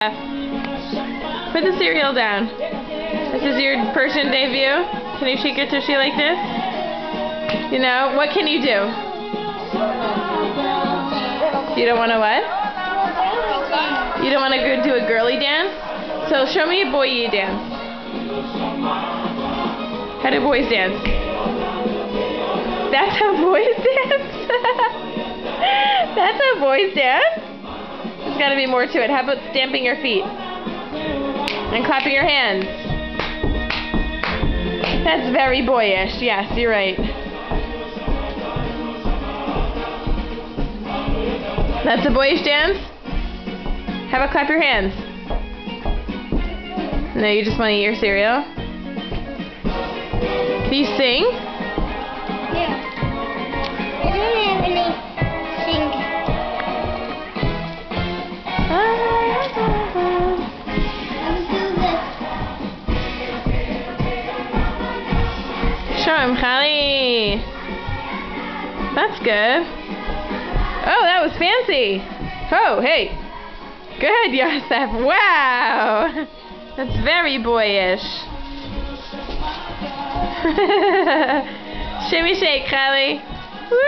Put the cereal down. This is your Persian debut. Can you shake your tushy like this? You know, what can you do? You don't want to what? You don't want to go do a girly dance? So show me a boy dance. How do boys dance? That's how boys dance? That's how boys dance? There's got to be more to it. How about stamping your feet? And clapping your hands? That's very boyish. Yes, you're right. That's a boyish dance? How about clap your hands? No, you just want to eat your cereal? Can you sing? Yeah. I don't have any sing. Show him, Khali. That's good. Oh, that was fancy. Oh, hey. Good, Yosef. Wow. That's very boyish. Shimmy shake, Khali. Woo!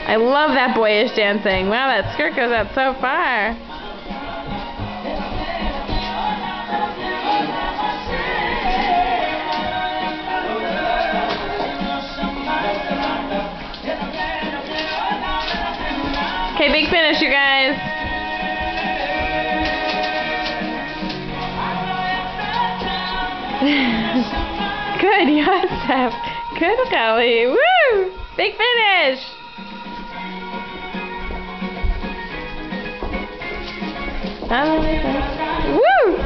I love that boyish dancing. Wow, that skirt goes out so far. Okay, big finish, you guys. Good, Yosef. Good, Khali. Woo! Big finish. Woo!